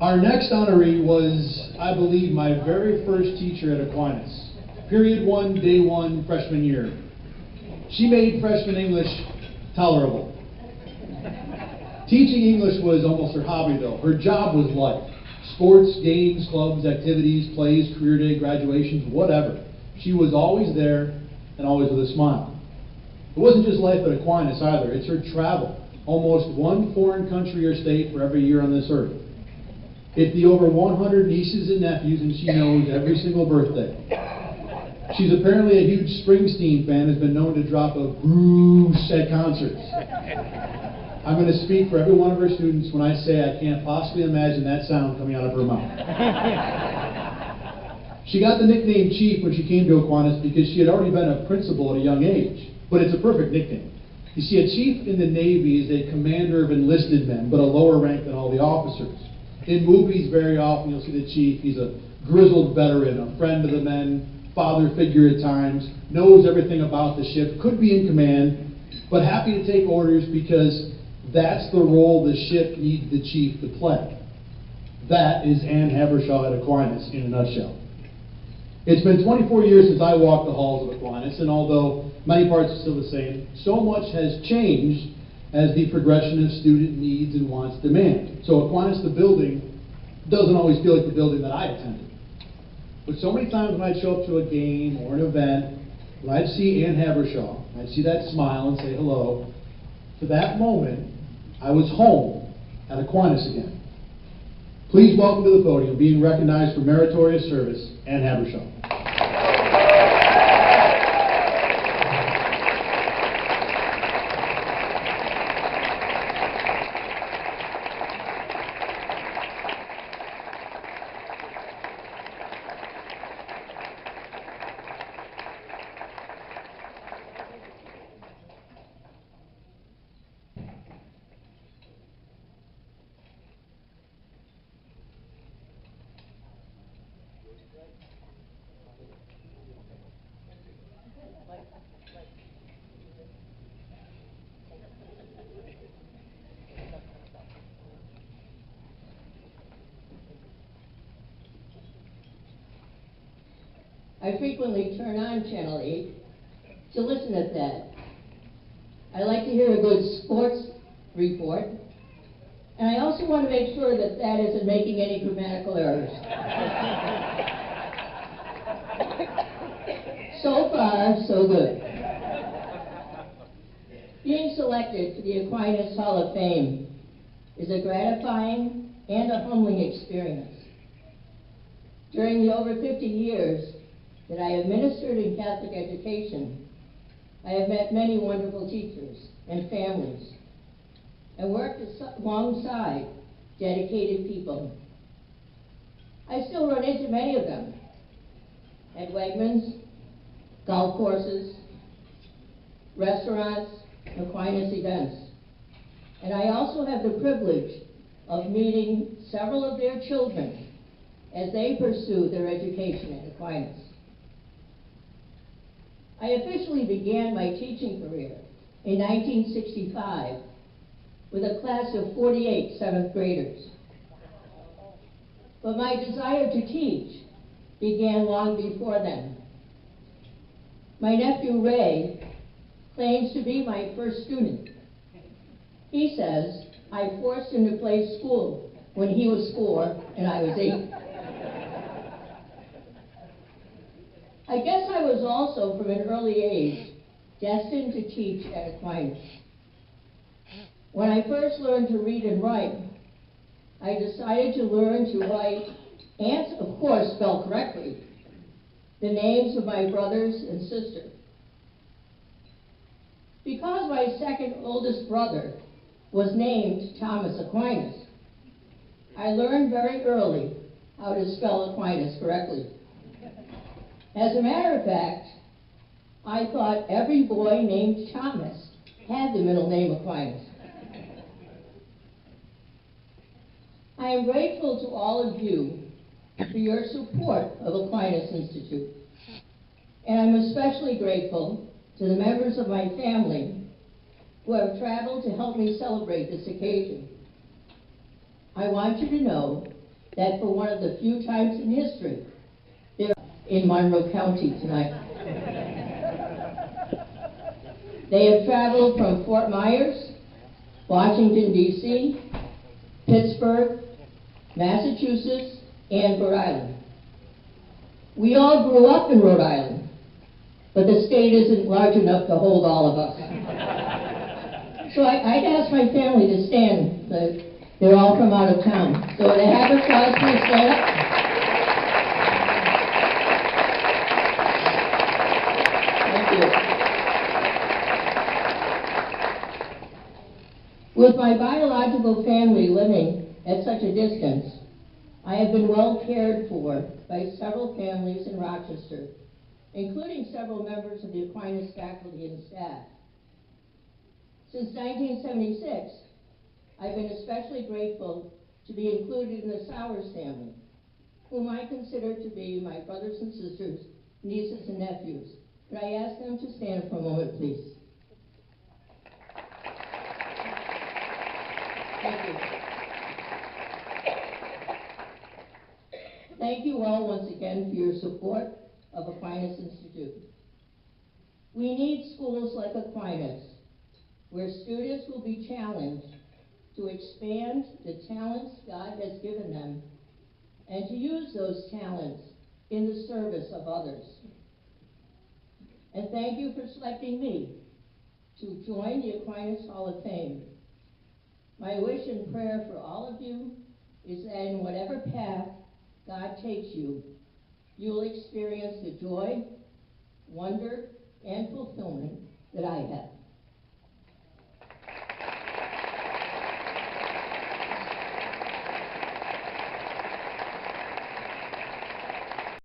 Our next honoree was, I believe, my very first teacher at Aquinas. Period 1, day 1, freshman year. She made freshman English tolerable. Teaching English was almost her hobby, though. Her job was life. Sports, games, clubs, activities, plays, career day, graduations, whatever. She was always there and always with a smile. It wasn't just life at Aquinas either. It's her travel. Almost one foreign country or state for every year on this earth. It's the over 100 nieces and nephews, and she knows every single birthday. She's apparently a huge Springsteen fan, has been known to drop a Bruce at concerts. I'm going to speak for every one of her students when I say I can't possibly imagine that sound coming out of her mouth. She got the nickname Chief when she came to Aquinas because she had already been a principal at a young age. But it's a perfect nickname. You see, a chief in the Navy is a commander of enlisted men, but a lower rank than all the officers. In movies, very often you'll see the chief. He's a grizzled veteran, a friend of the men, father figure at times, knows everything about the ship, could be in command, but happy to take orders because that's the role the ship needs the chief to play. That is Ann Habershaw at Aquinas in a nutshell. It's been 24 years since I walked the halls of Aquinas, and although many parts are still the same, so much has changed as the progression of student needs and wants demand. So Aquinas, the building, doesn't always feel like the building that I attended. But so many times when I'd show up to a game or an event, when I'd see Ann Habershaw, I'd see that smile and say hello, to that moment, I was home at Aquinas again. Please welcome to the podium, being recognized for meritorious service, Ann Habershaw. I frequently turn on Channel 8 to listen at that. I like to hear a good sports report, and I also want to make sure that that isn't making any grammatical errors. So far, so good. Being selected for the Aquinas Hall of Fame is a gratifying and a humbling experience. During the over 50 years that I have ministered in Catholic education, I have met many wonderful teachers and families and worked alongside dedicated people. I still run into many of them at Wegmans, golf courses, restaurants, Aquinas events. And I also have the privilege of meeting several of their children as they pursue their education at Aquinas. I officially began my teaching career in 1965 with a class of 48 seventh graders. But my desire to teach began long before then. My nephew Ray claims to be my first student. He says I forced him to play school when he was 4 and I was 8. I guess I was also, from an early age, destined to teach at Aquinas. When I first learned to read and write, I decided to learn to write and, of course, spell correctly the names of my brothers and sister. Because my second oldest brother was named Thomas Aquinas, I learned very early how to spell Aquinas correctly. As a matter of fact, I thought every boy named Thomas had the middle name Aquinas. I am grateful to all of you for your support of Aquinas Institute. And I'm especially grateful to the members of my family who have traveled to help me celebrate this occasion. I want you to know that for one of the few times in history, they're in Monroe County tonight. They have traveled from Fort Myers, Washington, D.C., Pittsburgh, Massachusetts, and Rhode Island. We all grew up in Rhode Island, but the state isn't large enough to hold all of us. So I'd ask my family to stand. They're all from out of town. So the Habershaws, please stand up. Thank you. With my biological family living at such a distance, I have been well cared for by several families in Rochester, including several members of the Aquinas faculty and staff. Since 1976, I've been especially grateful to be included in the Sowers family, whom I consider to be my brothers and sisters, nieces and nephews. Could I ask them to stand for a moment, please? Thank you. Thank you all once again for your support of Aquinas Institute. We need schools like Aquinas, where students will be challenged to expand the talents God has given them and to use those talents in the service of others. And thank you for selecting me to join the Aquinas Hall of Fame. My wish and prayer for all of you is that in whatever path God takes you, you'll experience the joy, wonder, and fulfillment that I have.